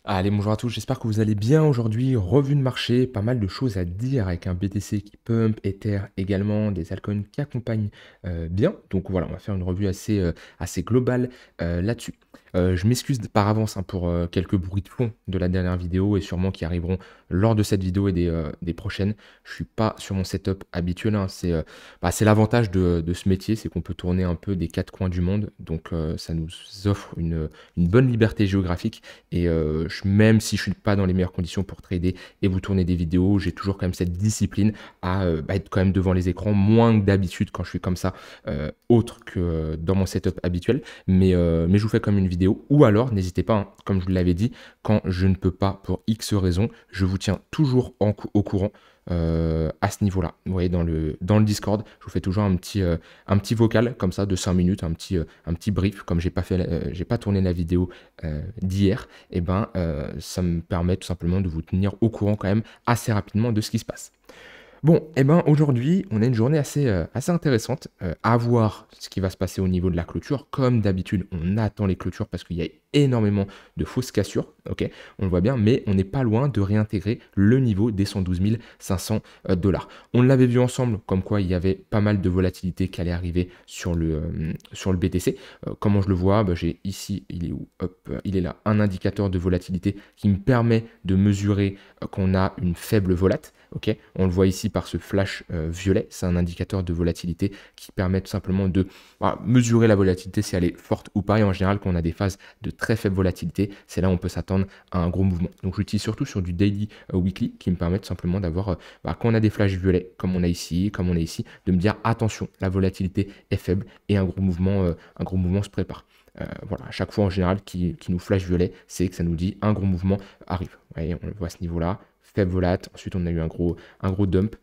Allez, bonjour à tous, j'espère que vous allez bien aujourd'hui. Revue de marché, pas mal de choses à dire avec un BTC qui pump, Ether également, des altcoins qui accompagnent bien. Donc voilà, on va faire une revue assez globale là-dessus. Je m'excuse par avance hein, pour quelques bruits de fond de la dernière vidéo et sûrement qui arriveront lors de cette vidéo et des prochaines. Je suis pas sur mon setup habituel, hein. C'est l'avantage de ce métier, c'est qu'on peut tourner un peu des quatre coins du monde. Donc ça nous offre une bonne liberté géographique. Et même si je suis pas dans les meilleures conditions pour trader et vous tourner des vidéos, j'ai toujours quand même cette discipline à être quand même devant les écrans, moins que d'habitude quand je suis comme ça, autre que dans mon setup habituel. Mais je vous fais comme une vidéo. Ou alors, n'hésitez pas, hein, comme je vous l'avais dit, quand je ne peux pas pour X raisons, je vous tiens toujours au courant à ce niveau-là. Vous voyez, dans le Discord, je vous fais toujours un petit vocal comme ça de 5 minutes, un petit brief, comme j'ai pas tourné la vidéo d'hier, et ben ça me permet tout simplement de vous tenir au courant quand même assez rapidement de ce qui se passe. Bon, et ben aujourd'hui, on a une journée assez intéressante. À voir ce qui va se passer au niveau de la clôture. Comme d'habitude, on attend les clôtures parce qu'il y a énormément de fausses cassures. Ok, on le voit bien, mais on n'est pas loin de réintégrer le niveau des 112 500 dollars. On l'avait vu ensemble, comme quoi il y avait pas mal de volatilité qui allait arriver sur le BTC. Comment je le vois? Bah, j'ai ici, il est où? Hop, il est là, un indicateur de volatilité qui me permet de mesurer qu'on a une faible volate. Okay, on le voit ici par ce flash violet, c'est un indicateur de volatilité qui permet tout simplement de mesurer la volatilité si elle est forte ou pas. Et en général, quand on a des phases de très faible volatilité, c'est là où on peut s'attendre à un gros mouvement. Donc j'utilise surtout sur du daily weekly qui me permet tout simplement d'avoir, quand on a des flashs violets, comme on a ici, de me dire attention, la volatilité est faible et un gros mouvement se prépare. Voilà, à chaque fois en général qui nous flash violet, c'est que ça nous dit un gros mouvement arrive. Vous voyez, on le voit à ce niveau-là, faible volate. Ensuite, on a eu un gros dump.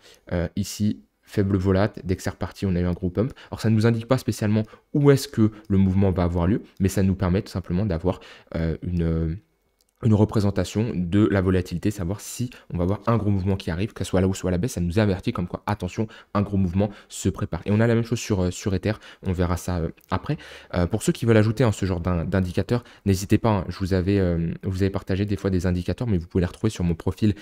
Ici, faible volate. Dès que c'est reparti, on a eu un gros pump. Alors, ça ne nous indique pas spécialement où est-ce que le mouvement va avoir lieu, mais ça nous permet tout simplement d'avoir une représentation de la volatilité, savoir si on va avoir un gros mouvement qui arrive, que ce soit à la hausse soit à la baisse, ça nous avertit comme quoi, attention, un gros mouvement se prépare. Et on a la même chose sur Ether, on verra ça après. Pour ceux qui veulent ajouter ce genre d'indicateur, n'hésitez pas, hein, vous avez partagé des fois des indicateurs, mais vous pouvez les retrouver sur mon profil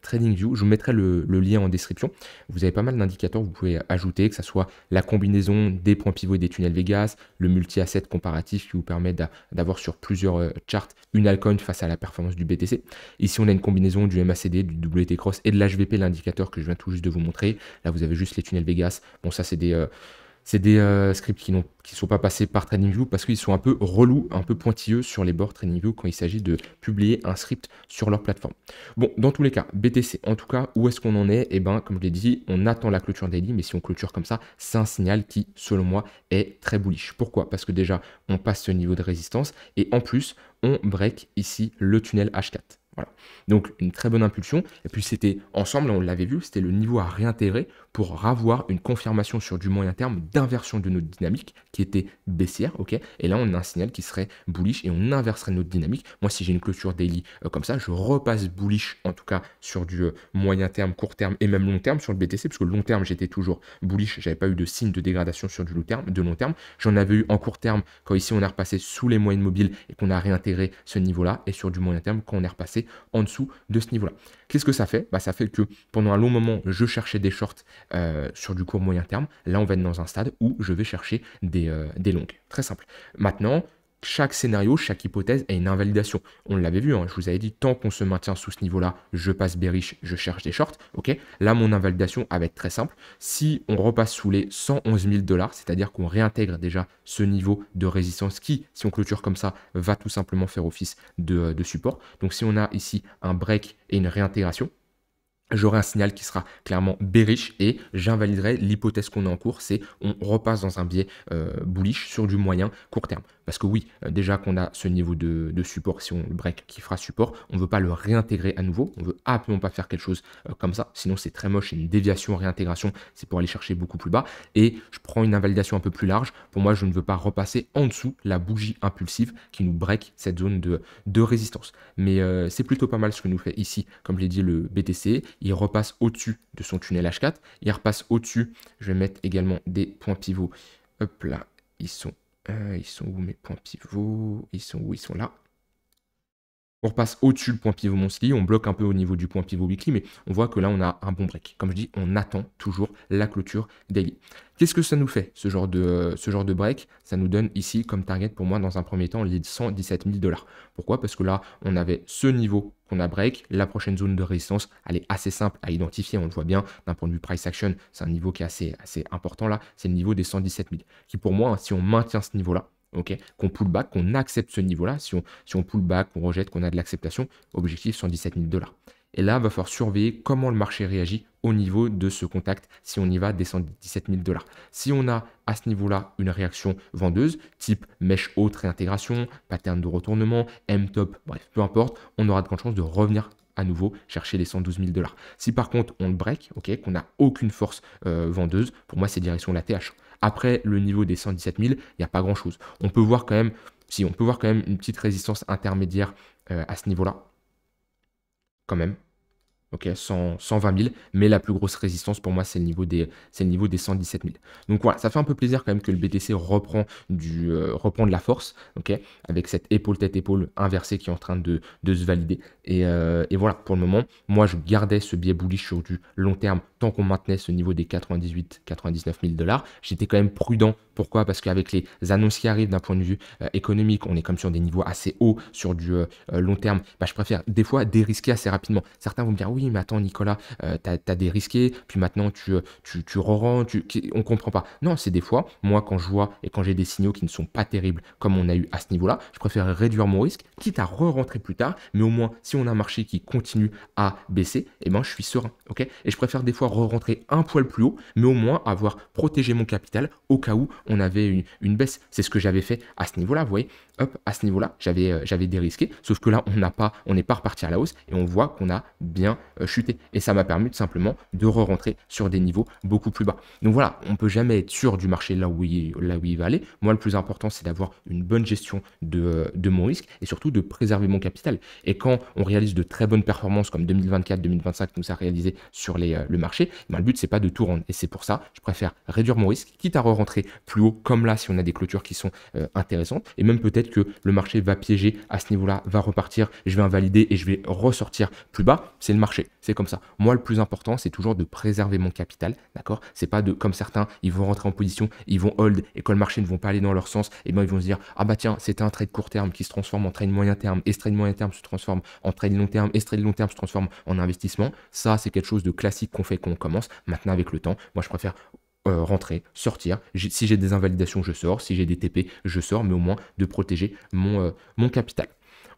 TradingView. Je vous mettrai le lien en description. Vous avez pas mal d'indicateurs que vous pouvez ajouter, que ce soit la combinaison des points pivots et des tunnels Vegas, le multi-asset comparatif qui vous permet d'avoir sur plusieurs charts une altcoin face à la performance du BTC. Ici, on a une combinaison du MACD, du WT Cross et de l'HVP, l'indicateur que je viens tout juste de vous montrer. Là, vous avez juste les tunnels Vegas. Bon, ça, c'est des scripts qui ne sont pas passés par TradingView parce qu'ils sont un peu relous, un peu pointilleux sur les bords TradingView quand il s'agit de publier un script sur leur plateforme. Bon, dans tous les cas, BTC, en tout cas, où est-ce qu'on en est? Eh bien, comme je l'ai dit, on attend la clôture daily, mais si on clôture comme ça, c'est un signal qui, selon moi, est très bullish. Pourquoi? Parce que déjà, on passe ce niveau de résistance et en plus, on break ici le tunnel H4. Voilà. Donc une très bonne impulsion. Et puis c'était ensemble, on l'avait vu, c'était le niveau à réintégrer pour avoir une confirmation sur du moyen terme d'inversion de notre dynamique qui était baissière. Ok. Et là, on a un signal qui serait bullish et on inverserait notre dynamique. Moi, si j'ai une clôture daily comme ça, je repasse bullish en tout cas sur du moyen terme, court terme et même long terme sur le BTC, parce que le long terme, j'étais toujours bullish. J'avais pas eu de signe de dégradation sur du long terme, de long terme. J'en avais eu en court terme quand ici on est repassé sous les moyennes mobiles et qu'on a réintégré ce niveau-là, et sur du moyen terme quand on est repassé en dessous de ce niveau-là. Qu'est-ce que ça fait? Ça fait que pendant un long moment, je cherchais des shorts sur du court moyen terme. Là, on va être dans un stade où je vais chercher des longues. Très simple. Maintenant, chaque scénario, chaque hypothèse a une invalidation. On l'avait vu, hein, je vous avais dit, tant qu'on se maintient sous ce niveau-là, je passe bearish, je cherche des shorts. Ok. Là, mon invalidation va être très simple. Si on repasse sous les 111 000 dollars, c'est-à-dire qu'on réintègre déjà ce niveau de résistance qui, si on clôture comme ça, va tout simplement faire office de support. Donc, si on a ici un break et une réintégration, j'aurai un signal qui sera clairement bearish et j'invaliderai l'hypothèse qu'on a en cours, c'est on repasse dans un biais bullish sur du moyen court terme. Parce que oui, déjà qu'on a ce niveau de support, si on le break qui fera support, on ne veut pas le réintégrer à nouveau, on ne veut absolument pas faire quelque chose comme ça, sinon c'est très moche, c'est une déviation, réintégration, c'est pour aller chercher beaucoup plus bas. Et je prends une invalidation un peu plus large, pour moi je ne veux pas repasser en dessous la bougie impulsive qui nous break cette zone de résistance. Mais c'est plutôt pas mal ce que nous fait ici, comme je l'ai dit, le BTC. Il repasse au-dessus de son tunnel H4. Il repasse au-dessus. Je vais mettre également des points pivots. Hop là, ils sont où mes points pivots? Ils sont où? Ils sont là. On repasse au-dessus le point pivot monthly, on bloque un peu au niveau du point pivot weekly, mais on voit que là, on a un bon break. Comme je dis, on attend toujours la clôture daily. Qu'est-ce que ça nous fait, ce genre de break? Ça nous donne ici, comme target pour moi, dans un premier temps, les 117 000 $. Pourquoi? Parce que là, on avait ce niveau qu'on a break. La prochaine zone de résistance, elle est assez simple à identifier, on le voit bien. D'un point de vue price action, c'est un niveau qui est assez important là. C'est le niveau des 117 000, qui pour moi, si on maintient ce niveau-là, ok, qu'on pull back, qu'on accepte ce niveau-là, si on pull back, qu'on rejette, qu'on a de l'acceptation, objectif 117 000 $. Et là, il va falloir surveiller comment le marché réagit au niveau de ce contact si on y va des 117 000 $. Si on a à ce niveau-là une réaction vendeuse, type mèche haute réintégration, pattern de retournement, M-top, bref, peu importe, on aura de grandes chances de revenir à nouveau chercher les 112 000 $. Si par contre on le break, ok, qu'on n'a aucune force vendeuse, pour moi c'est direction la TH. Après le niveau des 117 000, il n'y a pas grand-chose. On peut voir quand même, si on peut voir quand même une petite résistance intermédiaire à ce niveau-là, quand même. Ok, 120 000, mais la plus grosse résistance pour moi, c'est le niveau des 117 000. Donc voilà, ça fait un peu plaisir quand même que le BTC reprend de la force, ok, avec cette épaule tête épaule inversée qui est en train de se valider. Et voilà, pour le moment, moi je gardais ce biais bullish sur du long terme tant qu'on maintenait ce niveau des 99 000 $. J'étais quand même prudent. Pourquoi? Parce qu'avec les annonces qui arrivent d'un point de vue économique, on est comme sur des niveaux assez hauts sur du long terme. Bah, je préfère des fois dérisquer assez rapidement. Certains vont me dire oui, mais attends Nicolas, t'as dérisqué, puis maintenant tu re-rentres, on comprend pas. Non, c'est des fois, moi quand je vois et quand j'ai des signaux qui ne sont pas terribles comme on a eu à ce niveau-là, je préfère réduire mon risque, quitte à re-rentrer plus tard, mais au moins si on a un marché qui continue à baisser, eh ben, je suis serein. Ok, et je préfère des fois re-rentrer un poil plus haut, mais au moins avoir protégé mon capital au cas où on avait une baisse. C'est ce que j'avais fait à ce niveau-là, vous voyez, hop, à ce niveau-là, j'avais dérisqué, sauf que là, on n'est pas reparti à la hausse et on voit qu'on a bien chuté. Et ça m'a permis tout simplement de re-rentrer sur des niveaux beaucoup plus bas. Donc voilà, on ne peut jamais être sûr du marché là où il va aller. Moi, le plus important, c'est d'avoir une bonne gestion de mon risque et surtout de préserver mon capital. Et quand on réalise de très bonnes performances comme 2024-2025 nous a réalisé sur le marché, ben, le but, c'est pas de tout rendre. Et c'est pour ça, je préfère réduire mon risque, quitte à re-rentrer plus haut, comme là, si on a des clôtures qui sont intéressantes. Et même peut-être que le marché va piéger à ce niveau-là, va repartir, je vais invalider et je vais ressortir plus bas. C'est le marché, c'est comme ça. Moi, le plus important, c'est toujours de préserver mon capital, d'accord? C'est pas de, comme certains, ils vont rentrer en position, ils vont hold, et quand le marché ne vont pas aller dans leur sens, et ben ils vont se dire, ah bah tiens, c'était un trade court terme qui se transforme en trade moyen terme, et ce trade moyen terme se transforme en trade long terme, et ce trade long terme se transforme en investissement. Ça, c'est quelque chose de classique qu'on fait quand on commence. Maintenant, avec le temps, moi, je préfère rentrer, sortir. Si j'ai des invalidations, je sors. Si j'ai des TP, je sors, mais au moins de protéger mon capital.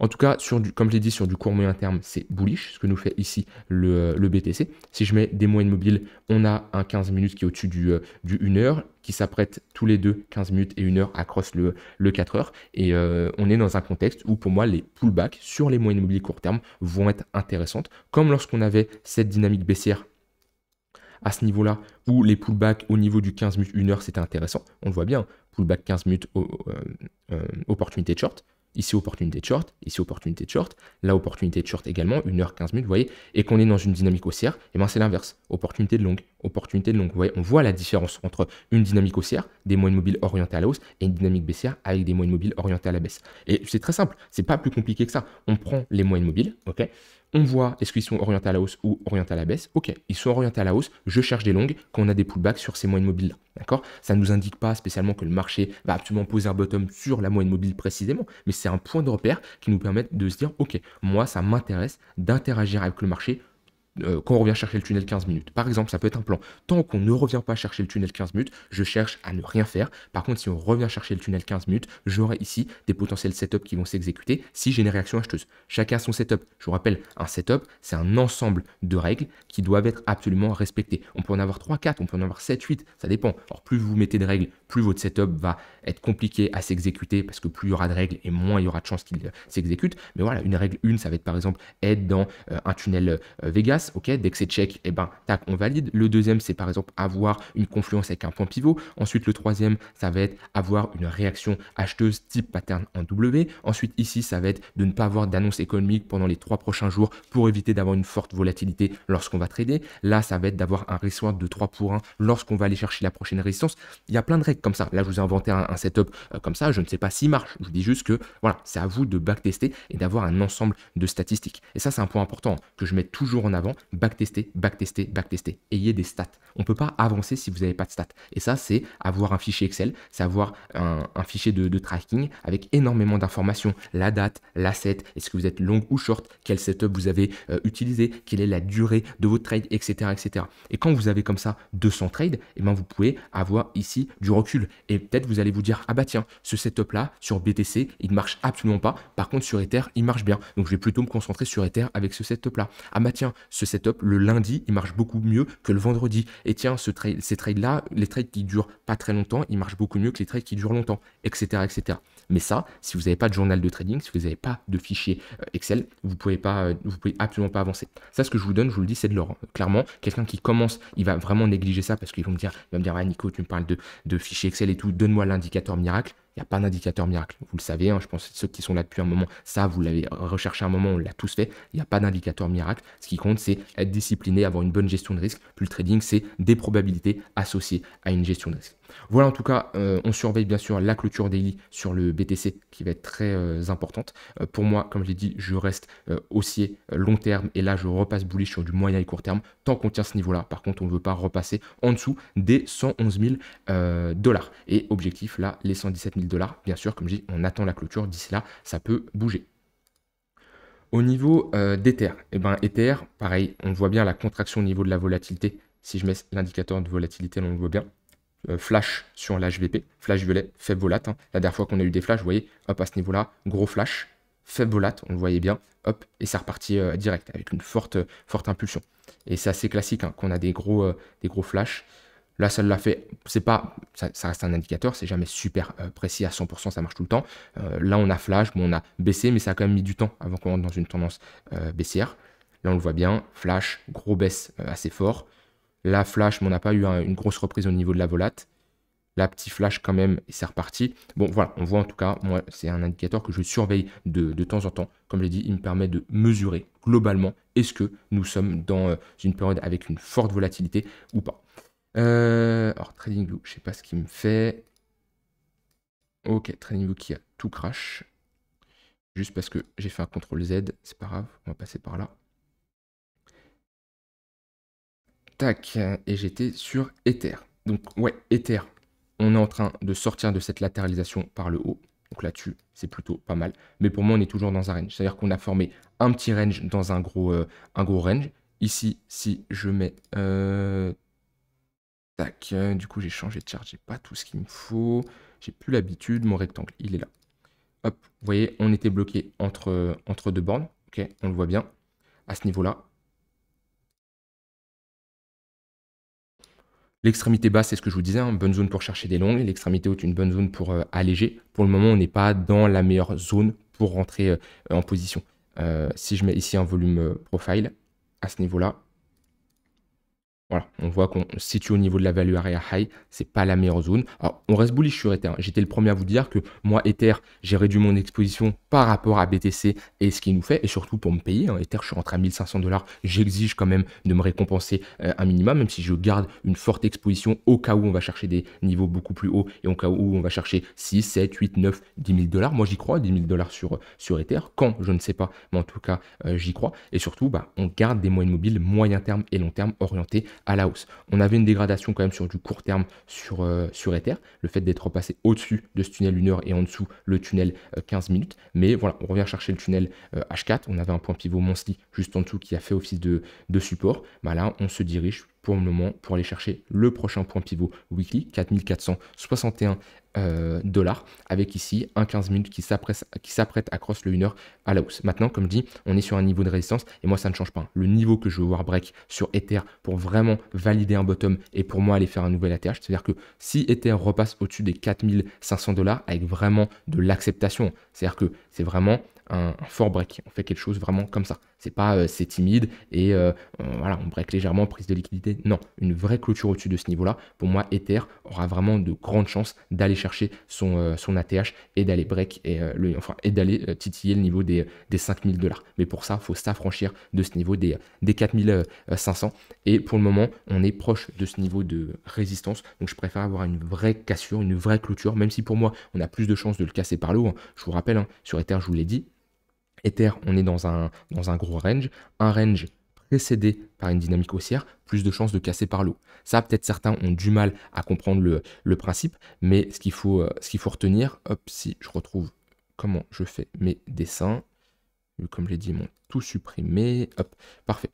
En tout cas, comme j'ai dit, sur du court moyen terme, c'est bullish, ce que nous fait ici le BTC. Si je mets des moyennes mobiles, on a un 15 minutes qui est au-dessus du 1 heure, qui s'apprête tous les deux, 15 minutes et 1 heure, à cross le 4 heures. Et on est dans un contexte où, pour moi, les pullbacks sur les moyennes mobiles court terme vont être intéressantes, comme lorsqu'on avait cette dynamique baissière à ce niveau-là, où les pullbacks au niveau du 15 minutes, 1 heure, c'était intéressant. On le voit bien, pullback 15 minutes, opportunité de short. Ici, opportunité de short, ici, opportunité de short, là, opportunité de short également, 1 heure, 15 minutes, vous voyez, et qu'on est dans une dynamique haussière, et bien c'est l'inverse, opportunité de longue, vous voyez, on voit la différence entre une dynamique haussière, des moyennes mobiles orientées à la hausse, et une dynamique baissière avec des moyennes mobiles orientées à la baisse. Et c'est très simple, c'est pas plus compliqué que ça. On prend les moyennes mobiles, ok, on voit est-ce qu'ils sont orientés à la hausse ou orientés à la baisse. Ok, ils sont orientés à la hausse, je cherche des longues quand on a des pullbacks sur ces moyennes mobiles-là. D'accord? Ça ne nous indique pas spécialement que le marché va absolument poser un bottom sur la moyenne mobile précisément, mais c'est un point de repère qui nous permet de se dire, ok, moi ça m'intéresse d'interagir avec le marché quand on revient chercher le tunnel 15 minutes. Par exemple, ça peut être un plan. Tant qu'on ne revient pas chercher le tunnel 15 minutes, je cherche à ne rien faire. Par contre, si on revient chercher le tunnel 15 minutes, j'aurai ici des potentiels setups qui vont s'exécuter si j'ai une réaction acheteuse. Chacun a son setup. Je vous rappelle, un setup, c'est un ensemble de règles qui doivent être absolument respectées. On peut en avoir 3, 4, on peut en avoir 7, 8, ça dépend. Alors, plus vous mettez de règles, plus votre setup va être compliqué à s'exécuter parce que plus il y aura de règles et moins il y aura de chances qu'il s'exécute. Mais voilà, une règle 1, ça va être par exemple être dans un tunnel Vegas. Ok, dès que c'est check, et ben, tac, on valide. Le deuxième, c'est par exemple avoir une confluence avec un point pivot. Ensuite, le troisième, ça va être avoir une réaction acheteuse type pattern en W. Ensuite, ici, ça va être de ne pas avoir d'annonce économique pendant les 3 prochains jours pour éviter d'avoir une forte volatilité lorsqu'on va trader. Là, ça va être d'avoir un risk reward de 3 pour 1 lorsqu'on va aller chercher la prochaine résistance. Il y a plein de règles comme ça. Là, je vous ai inventé un un setup comme ça, je ne sais pas s'il marche. Je vous dis juste que voilà, c'est à vous de backtester et d'avoir un ensemble de statistiques. Et ça, c'est un point important que je mets toujours en avant. Backtester, backtester, backtester. Ayez des stats. On ne peut pas avancer si vous n'avez pas de stats. Et ça, c'est avoir un fichier Excel, c'est avoir un fichier de tracking avec énormément d'informations. La date, l'asset, est-ce que vous êtes long ou short, quel setup vous avez utilisé, quelle est la durée de votre trade, etc., etc. Et quand vous avez comme ça 200 trades, eh ben vous pouvez avoir ici du recul. Et peut-être vous allez vous dire, ah bah tiens, ce setup-là, sur BTC, il ne marche absolument pas. Par contre, sur Ether, il marche bien. Donc, je vais plutôt me concentrer sur Ether avec ce setup-là. Ah bah tiens, ce setup, le lundi, il marche beaucoup mieux que le vendredi. Et tiens, ces trades-là, les trades qui durent pas très longtemps, ils marchent beaucoup mieux que les trades qui durent longtemps, etc., etc. Mais ça, si vous n'avez pas de journal de trading, si vous n'avez pas de fichier Excel, vous pouvez absolument pas avancer. Ça, ce que je vous donne, je vous le dis, c'est de l'or. Clairement, quelqu'un qui commence, il va vraiment négliger ça parce qu'il va me dire, ah, Nico, tu me parles de fichier Excel et tout, donne-moi l'indicateur miracle. Il n'y a pas d'indicateur miracle. Vous le savez, hein, je pense que ceux qui sont là depuis un moment, ça, vous l'avez recherché un moment, on l'a tous fait. Il n'y a pas d'indicateur miracle. Ce qui compte, c'est être discipliné, avoir une bonne gestion de risque. Puis le trading, c'est des probabilités associées à une gestion de risque. Voilà, en tout cas, on surveille bien sûr la clôture daily sur le BTC qui va être très importante. Pour moi, comme je l'ai dit, je reste haussier long terme et là, je repasse bullish sur du moyen et court terme tant qu'on tient ce niveau-là. Par contre, on ne veut pas repasser en dessous des 111 000 dollars. Et objectif, là, les 117 000 dollars. Bien sûr, comme je dis, on attend la clôture. D'ici là, ça peut bouger. Au niveau d'Ether, eh ben, Ether, pareil, on voit bien la contraction au niveau de la volatilité. Si je mets l'indicateur de volatilité, on le voit bien. Flash sur l'HVP, flash violet, faible volat. Hein. La dernière fois qu'on a eu des flashs, vous voyez, hop, à ce niveau-là, gros flash, faible volat, on le voyait bien, hop, et ça repartit direct avec une forte impulsion. Et c'est assez classique hein, qu'on a des gros flashs. Là, ça l'a fait, c'est pas, ça reste un indicateur, c'est jamais super précis à 100%, ça marche tout le temps. Là, on a flash, bon, on a baissé, mais ça a quand même mis du temps avant qu'on rentre dans une tendance baissière. Là, on le voit bien, flash, gros baisse assez fort. La flash, mais on n'a pas eu une grosse reprise au niveau de la volate. La petite flash quand même, et c'est reparti. Bon, voilà, on voit en tout cas, moi, c'est un indicateur que je surveille de temps en temps. Comme je l'ai dit, il me permet de mesurer globalement est-ce que nous sommes dans une période avec une forte volatilité ou pas. Alors, TradingView, je ne sais pas ce qu'il me fait. Ok, TradingView qui a tout crash. Juste parce que j'ai fait un CTRL Z, c'est pas grave, on va passer par là. Tac, et j'étais sur Ether. Donc ouais, Ether, on est en train de sortir de cette latéralisation par le haut. Donc là-dessus, c'est plutôt pas mal. Mais pour moi, on est toujours dans un range. C'est-à-dire qu'on a formé un petit range dans un gros range. Ici, si je mets... tac, du coup, j'ai changé de chart. J'ai pas tout ce qu'il me faut. J'ai plus l'habitude. Mon rectangle, il est là. Hop, vous voyez, on était bloqué entre deux bornes. Ok, on le voit bien. À ce niveau-là. L'extrémité basse, c'est ce que je vous disais, une bonne zone pour chercher des longues. L'extrémité haute, une bonne zone pour alléger. Pour le moment, on n'est pas dans la meilleure zone pour rentrer en position. Si je mets ici un volume profile, à ce niveau-là, voilà, on voit qu'on se situe au niveau de la value area high, c'est pas la meilleure zone. Alors, on reste bullish sur Ether. J'étais le premier à vous dire que moi, Ether, j'ai réduit mon exposition par rapport à BTC et ce qu'il nous fait, et surtout pour me payer. Hein. Ether, je suis rentré à 1500 $. J'exige quand même de me récompenser un minimum, même si je garde une forte exposition au cas où on va chercher des niveaux beaucoup plus hauts et au cas où on va chercher 6, 7, 8, 9, 10 000 $. Moi, j'y crois, 10 000 $ sur Ether. Quand, je ne sais pas, mais en tout cas, j'y crois. Et surtout, on garde des moyennes mobiles moyen terme et long terme orientés à la hausse. On avait une dégradation quand même sur du court terme sur Ether, le fait d'être repassé au-dessus de ce tunnel 1 heure et en dessous le tunnel 15 minutes. Mais voilà, on revient chercher le tunnel H4. On avait un point pivot monthly juste en dessous qui a fait office de support. Là, on se dirige pour le moment pour aller chercher le prochain point pivot weekly, 4461 $, avec ici un 15 minutes qui s'apprête à cross le 1 heure à la hausse. Maintenant, comme dit, on est sur un niveau de résistance et moi ça ne change pas. Le niveau que je veux voir break sur Ether pour vraiment valider un bottom et pour moi aller faire un nouvel ATH, c'est-à-dire que si Ether repasse au-dessus des 4500 $ avec vraiment de l'acceptation, c'est-à-dire que c'est vraiment un fort break. On fait quelque chose vraiment comme ça. C'est pas c'est timide et voilà, on break légèrement, prise de liquidité. Non, une vraie clôture au-dessus de ce niveau-là. Pour moi, Ether aura vraiment de grandes chances d'aller chercher son ATH et d'aller break et d'aller titiller le niveau des 5000 $. Mais pour ça, il faut s'affranchir de ce niveau des 4500. Et pour le moment, on est proche de ce niveau de résistance. Donc je préfère avoir une vraie cassure, une vraie clôture, même si pour moi, on a plus de chances de le casser par le haut. Je vous rappelle, sur Ether, je vous l'ai dit, Ether, on est dans un gros range, un range précédé par une dynamique haussière, plus de chances de casser par le haut. Ça, peut-être certains ont du mal à comprendre le principe, mais ce qu'il faut retenir, hop, si je retrouve comment je fais mes dessins, comme je l'ai dit, ils m'ont tout supprimé, hop, parfait.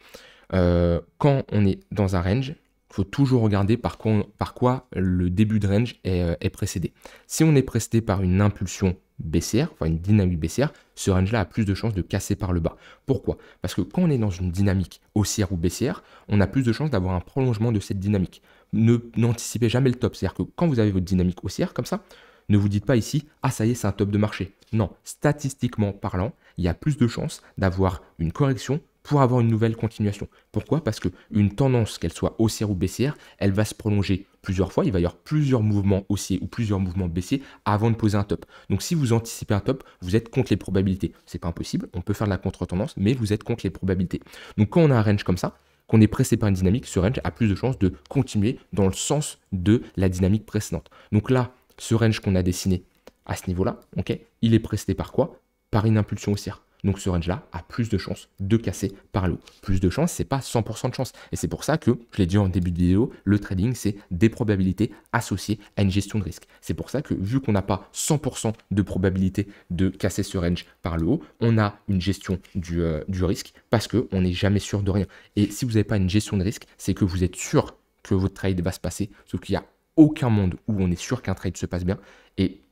Quand on est dans un range, il faut toujours regarder par quoi le début de range est précédé. Si on est précédé par une impulsion baissière, enfin une dynamique baissière, ce range-là a plus de chances de casser par le bas. Pourquoi? Parce que quand on est dans une dynamique haussière ou baissière, on a plus de chances d'avoir un prolongement de cette dynamique. N'anticipez jamais le top. C'est-à-dire que quand vous avez votre dynamique haussière comme ça, ne vous dites pas ici, ah ça y est, c'est un top de marché. Non, statistiquement parlant, il y a plus de chances d'avoir une correction pour avoir une nouvelle continuation. Pourquoi? Parce qu'une tendance, qu'elle soit haussière ou baissière, elle va se prolonger plusieurs fois. Il va y avoir plusieurs mouvements haussiers ou plusieurs mouvements baissiers avant de poser un top. Donc si vous anticipez un top, vous êtes contre les probabilités. C'est pas impossible, on peut faire de la contre-tendance, mais vous êtes contre les probabilités. Donc quand on a un range comme ça, qu'on est pressé par une dynamique, ce range a plus de chances de continuer dans le sens de la dynamique précédente. Donc là, ce range qu'on a dessiné à ce niveau-là, ok, il est précédé par quoi? Par une impulsion haussière. Donc ce range-là a plus de chances de casser par le haut. Plus de chances, c'est pas 100% de chance. Et c'est pour ça que, je l'ai dit en début de vidéo, le trading, c'est des probabilités associées à une gestion de risque. C'est pour ça que, vu qu'on n'a pas 100% de probabilité de casser ce range par le haut, on a une gestion du risque parce qu'on n'est jamais sûr de rien. Et si vous n'avez pas une gestion de risque, c'est que vous êtes sûr que votre trade va se passer, sauf qu'il y a aucun monde où on est sûr qu'un trade se passe bien, et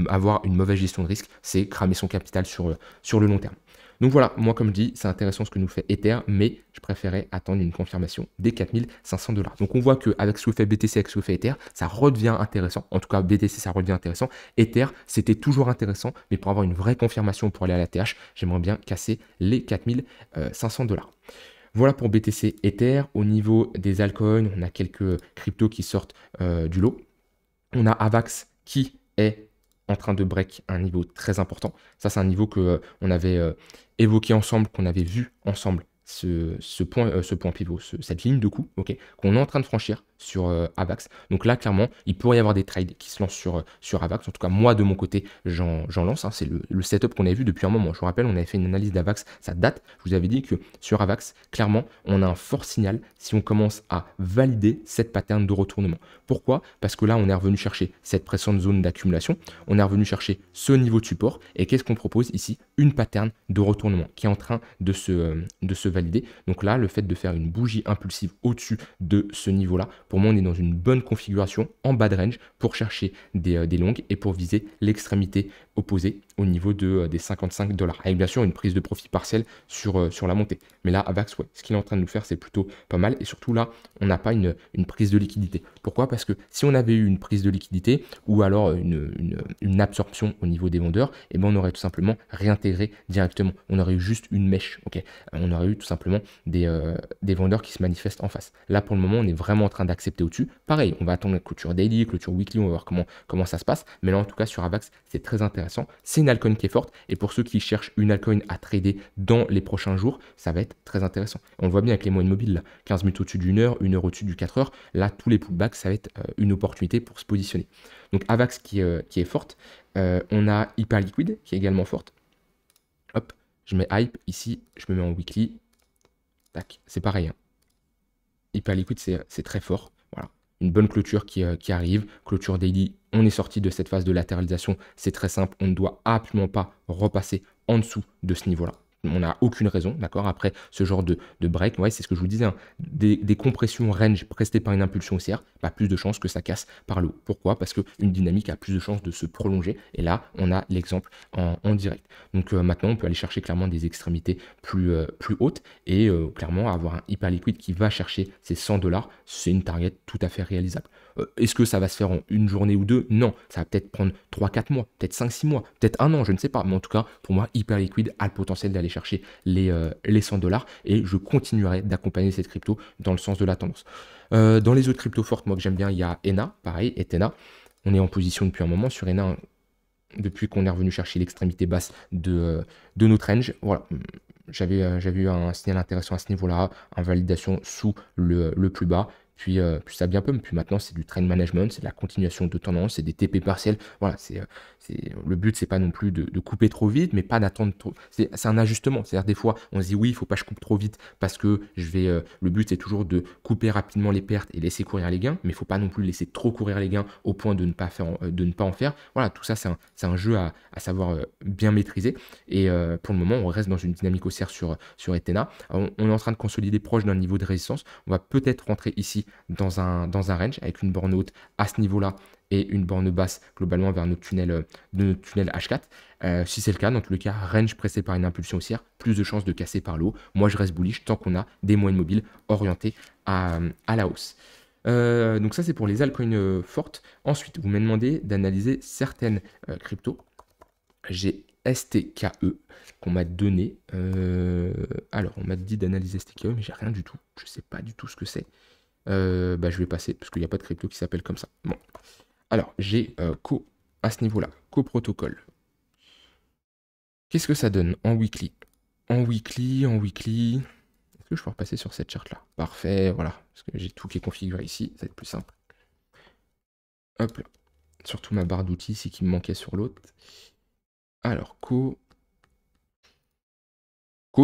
avoir une mauvaise gestion de risque, c'est cramer son capital sur le long terme. Donc voilà, moi comme je dis, c'est intéressant ce que nous fait Ether, mais je préférais attendre une confirmation des 4500 $. Donc on voit qu'avec ce que fait BTC, avec ce que fait Ether, ça redevient intéressant. En tout cas, BTC, ça redevient intéressant. Ether, c'était toujours intéressant, mais pour avoir une vraie confirmation pour aller à la TH, j'aimerais bien casser les 4500 $. Voilà pour BTC Ether. Au niveau des altcoins, on a quelques cryptos qui sortent du lot. On a Avax qui est en train de break un niveau très important. Ça, c'est un niveau que on avait évoqué ensemble, qu'on avait vu ensemble, ce point pivot, cette ligne de coup, ok, qu'on est en train de franchir sur Avax. Donc là, clairement, il pourrait y avoir des trades qui se lancent sur Avax. En tout cas, moi, de mon côté, j'en lance. Hein. C'est le setup qu'on avait vu depuis un moment. Je vous rappelle, on avait fait une analyse d'Avax, ça date. Je vous avais dit que sur Avax, clairement, on a un fort signal si on commence à valider cette pattern de retournement. Pourquoi? Parce que là, on est revenu chercher cette précédente zone d'accumulation. On est revenu chercher ce niveau de support. Et qu'est-ce qu'on propose ici? Une pattern de retournement qui est en train de se valider. Donc là, le fait de faire une bougie impulsive au-dessus de ce niveau-là, pour moi, on est dans une bonne configuration en bas de range pour chercher des longues et pour viser l'extrémité opposée au niveau des 55 $. Avec bien sûr une prise de profit partielle sur la montée. Mais là, Avax, ouais, ce qu'il est en train de nous faire, c'est plutôt pas mal. Et surtout là, on n'a pas une prise de liquidité. Pourquoi? Parce que si on avait eu une prise de liquidité ou alors une absorption au niveau des vendeurs, eh ben, on aurait tout simplement réintégré directement. On aurait eu juste une mèche. Okay, on aurait eu tout simplement des vendeurs qui se manifestent en face. Là, pour le moment, on est vraiment en train d'accepter au-dessus. Pareil, on va attendre la clôture daily, clôture weekly, on va voir comment ça se passe. Mais là, en tout cas, sur Avax, c'est très intéressant. C'est une altcoin qui est forte. Et pour ceux qui cherchent une altcoin à trader dans les prochains jours, ça va être très intéressant. On le voit bien avec les moyennes mobiles, là. 15 minutes au-dessus d'une heure, 1 heure au-dessus du 4 heures. Là, tous les pullbacks, ça va être une opportunité pour se positionner. Donc, Avax qui est forte. On a Hyperliquid qui est également forte. Hop, je mets Hype ici, je me mets en weekly. Tac, c'est pareil. Hein. Hyperliquid, c'est très fort. Voilà. Une bonne clôture qui arrive. Clôture daily, on est sorti de cette phase de latéralisation. C'est très simple, on ne doit absolument pas repasser en dessous de ce niveau-là. On n'a aucune raison, d'accord? Après ce genre de break, ouais, c'est ce que je vous disais, hein, des compressions range prestées par une impulsion haussière, bah, plus de chances que ça casse par le haut. Pourquoi? Parce qu'une dynamique a plus de chances de se prolonger. Et là, on a l'exemple en direct. Donc maintenant, on peut aller chercher clairement des extrémités plus hautes et clairement avoir un hyper liquide qui va chercher ces 100 $, c'est une target tout à fait réalisable. Est-ce que ça va se faire en une journée ou deux? Non, ça va peut-être prendre 3-4 mois, peut-être 5-6 mois, peut-être un an, je ne sais pas. Mais en tout cas, pour moi, hyper liquide a le potentiel d'aller chercher les 100 $ et je continuerai d'accompagner cette crypto dans le sens de la tendance. Dans les autres cryptos fortes, moi que j'aime bien, il y a ENA, pareil, Ethena. On est en position depuis un moment sur ENA, depuis qu'on est revenu chercher l'extrémité basse de notre range. Voilà, j'avais eu un signal intéressant à ce niveau-là, en validation sous le plus bas. Puis ça a bien pump. Puis maintenant, c'est du trend management, c'est de la continuation de tendance, c'est des TP partiels. Voilà, le but, c'est pas non plus de couper trop vite, mais pas d'attendre trop. C'est un ajustement. C'est-à-dire, des fois, on se dit oui, il faut pas que je coupe trop vite parce que le but, c'est toujours de couper rapidement les pertes et laisser courir les gains, mais il faut pas non plus laisser trop courir les gains au point de ne pas en faire. Voilà, tout ça, c'est un jeu à savoir bien maîtriser. Et pour le moment, on reste dans une dynamique haussière sur Ethena. On est en train de consolider proche d'un niveau de résistance. On va peut-être rentrer ici dans un range avec une borne haute à ce niveau-là et une borne basse globalement vers notre tunnel H4. Si c'est le cas, dans tous les cas, range pressé par une impulsion haussière, plus de chances de casser par le haut. Moi, je reste bullish tant qu'on a des moyennes mobiles orientées à la hausse. Donc ça, c'est pour les altcoins fortes. Ensuite, vous m'avez demandé d'analyser certaines cryptos. J'ai STKE qu'on m'a donné. Alors, on m'a dit d'analyser STKE, mais j'ai rien du tout. Je ne sais pas du tout ce que c'est. Je vais passer, parce qu'il n'y a pas de crypto qui s'appelle comme ça. Bon. Alors, j'ai à ce niveau-là, protocole. Qu'est-ce que ça donne en weekly? En weekly. Est-ce que je peux repasser sur cette charte-là? Parfait, voilà. Parce que j'ai tout qui est configuré ici, ça va être plus simple. Hop là. Surtout ma barre d'outils ici qui me manquait sur l'autre. Alors,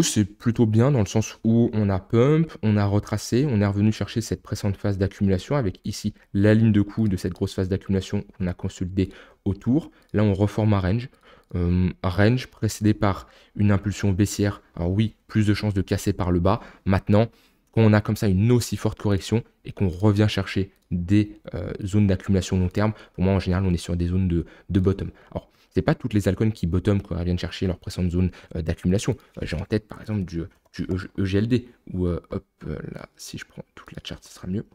c'est plutôt bien dans le sens où on a pump, on a retracé, on est revenu chercher cette précédente phase d'accumulation avec ici la ligne de coup de cette grosse phase d'accumulation qu'on a consolidée autour. Là, on reforme un range précédé par une impulsion baissière. Alors oui, plus de chances de casser par le bas. Maintenant, quand on a comme ça une aussi forte correction et qu'on revient chercher des zones d'accumulation long terme, pour moi, en général, on est sur des zones de bottom. Alors, c'est pas toutes les altcoins qui bottom quand elles reviennent chercher leur précédente zone d'accumulation. J'ai en tête par exemple du EGLD, où là, si je prends toute la charte, ce sera mieux.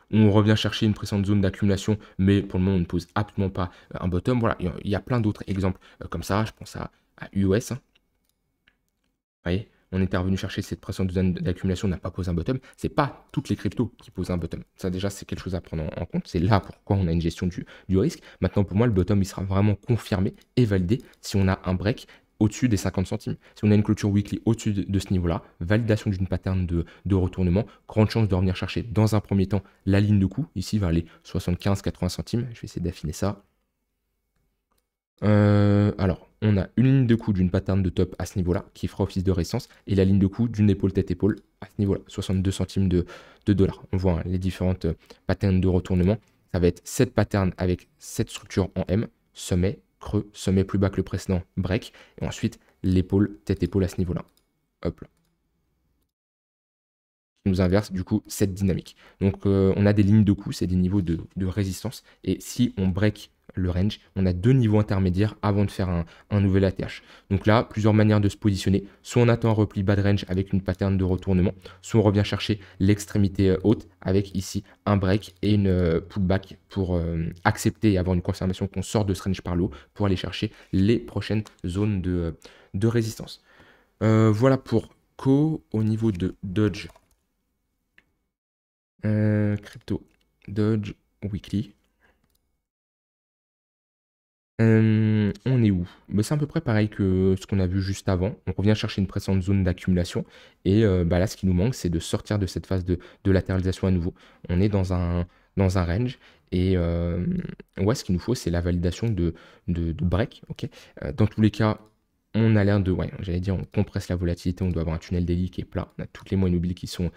On revient chercher une précédente zone d'accumulation, mais pour le moment, on ne pose absolument pas un bottom. Voilà, il y a plein d'autres exemples comme ça. Je pense à UOS. Hein. Vous voyez, on était revenu chercher cette précédente zone d'accumulation, on n'a pas posé un bottom. C'est pas toutes les cryptos qui posent un bottom. Ça, déjà, c'est quelque chose à prendre en compte. C'est là pourquoi on a une gestion du risque. Maintenant, pour moi, le bottom, il sera vraiment confirmé et validé si on a un break au-dessus des 50 centimes. Si on a une clôture weekly au-dessus de ce niveau-là, validation d'une pattern de retournement, grande chance de revenir chercher dans un premier temps la ligne de coup, ici vers les 75-80 centimes. Je vais essayer d'affiner ça. Alors, on a une ligne de coup d'une pattern de top à ce niveau-là qui fera office de résistance et la ligne de coup d'une épaule tête-épaule à ce niveau-là, 62 centimes de dollars. On voit hein, les différentes patterns de retournement. Ça va être cette pattern avec cette structure en M, sommet, creux, sommet plus bas que le précédent, break, et ensuite l'épaule, tête-épaule à ce niveau-là. Hop là. Qui nous inverse du coup cette dynamique. Donc on a des lignes de coup, c'est des niveaux de résistance, et si on break le range, on a deux niveaux intermédiaires avant de faire un nouvel ATH. Donc là, plusieurs manières de se positionner. Soit on attend un repli bas de range avec une pattern de retournement, soit on revient chercher l'extrémité haute avec ici un break et une pullback pour accepter et avoir une confirmation qu'on sort de ce range par le haut pour aller chercher les prochaines zones de résistance. Voilà pour Co. Au niveau de Dodge. Crypto. Dodge Weekly. On est où? C'est à peu près pareil que ce qu'on a vu juste avant. On revient chercher une précédente zone d'accumulation. Et là, ce qui nous manque, c'est de sortir de cette phase de latéralisation à nouveau. On est dans un range. Et ouais, ce qu'il nous faut, c'est la validation de break. Okay, dans tous les cas, on a l'air de... Ouais, j'allais dire, on compresse la volatilité. On doit avoir un tunnel daily qui est plat. On a toutes les moyennes mobiles qui sont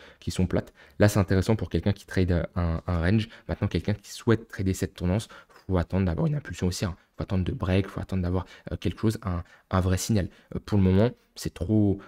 plates. Là, c'est intéressant pour quelqu'un qui trade un range. Maintenant, quelqu'un qui souhaite trader cette tendance, faut attendre d'avoir une impulsion haussière. faut attendre de break, il faut attendre d'avoir quelque chose, un vrai signal. Pour le moment, c'est trop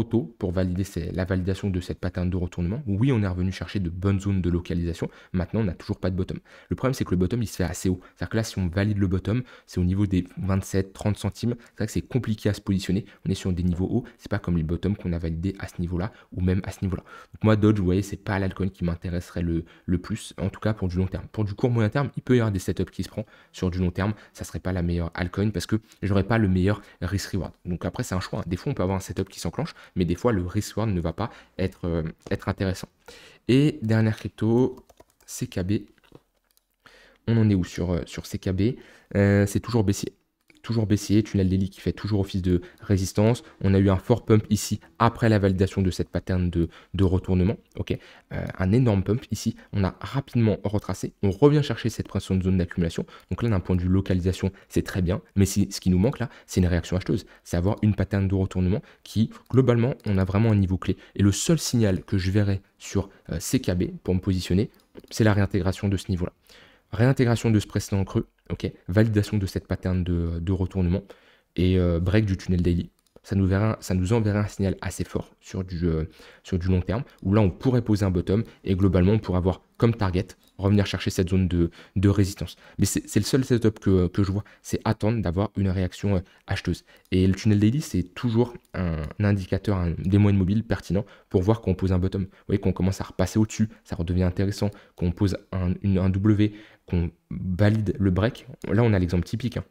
tôt pour valider la validation de cette pattern de retournement. Oui, on est revenu chercher de bonnes zones de localisation. Maintenant, on n'a toujours pas de bottom. Le problème, c'est que le bottom, il se fait assez haut. C'est-à-dire que là, si on valide le bottom, c'est au niveau des 27-30 centimes. C'est vrai que c'est compliqué à se positionner. On est sur des niveaux hauts. C'est pas comme les bottoms qu'on a validés à ce niveau-là ou même à ce niveau-là. Donc moi, Dodge, vous voyez, c'est pas l'alcool qui m'intéresserait le plus, en tout cas pour du long terme. Pour du court moyen terme, il peut y avoir des setups qui se prend sur du long terme. Ça serait pas la meilleure altcoin parce que j'aurais pas le meilleur risk-reward. Donc après, c'est un choix. Des fois, on peut avoir un setup qui s'enclenche, mais des fois, le risk-reward ne va pas être intéressant. Et dernière crypto, CKB. On en est où sur CKB? C'est toujours baissier. Toujours baissier, tunnel daily qui fait toujours office de résistance. On a eu un fort pump ici après la validation de cette pattern de retournement. Ok, un énorme pump ici. On a rapidement retracé. On revient chercher cette pression de zone d'accumulation. Donc là, d'un point de vue localisation, c'est très bien. Mais ce qui nous manque là, c'est une réaction acheteuse. C'est avoir une pattern de retournement qui, globalement, on a vraiment un niveau clé. Et le seul signal que je verrai sur CKB pour me positionner, c'est la réintégration de ce niveau-là. Réintégration de ce précédent creux, ok, validation de cette pattern de retournement et break du tunnel daily. Ça nous enverrait un signal assez fort sur du long terme, où là on pourrait poser un bottom et globalement on pourrait avoir comme target revenir chercher cette zone de résistance. Mais c'est le seul setup que je vois, c'est attendre d'avoir une réaction acheteuse. Et le tunnel daily, c'est toujours un indicateur, des moyennes mobiles pertinent pour voir qu'on pose un bottom. Vous voyez qu'on commence à repasser au-dessus, ça redevient intéressant, qu'on pose un W, qu'on valide le break. Là, on a l'exemple typique. Hein.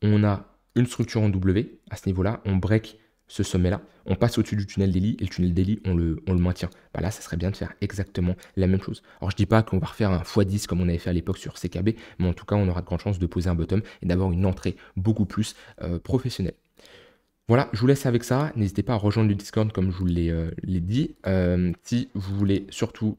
On a une structure en W, à ce niveau-là, on break ce sommet-là, on passe au-dessus du tunnel daily, et le tunnel daily, on le maintient. Bah là, ça serait bien de faire exactement la même chose. Alors, je dis pas qu'on va refaire un x10 comme on avait fait à l'époque sur CKB, mais en tout cas, on aura de grandes chances de poser un bottom et d'avoir une entrée beaucoup plus professionnelle. Voilà, je vous laisse avec ça. N'hésitez pas à rejoindre le Discord comme je vous l'ai dit. Si vous voulez surtout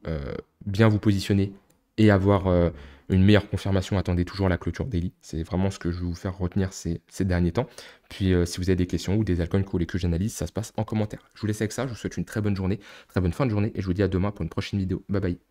bien vous positionner et avoir une meilleure confirmation, attendez toujours la clôture daily. C'est vraiment ce que je vais vous faire retenir ces derniers temps. Puis si vous avez des questions ou des altcoins que vous voulez que j'analyse, ça se passe en commentaire. Je vous laisse avec ça, je vous souhaite une très bonne journée, très bonne fin de journée et je vous dis à demain pour une prochaine vidéo. Bye bye.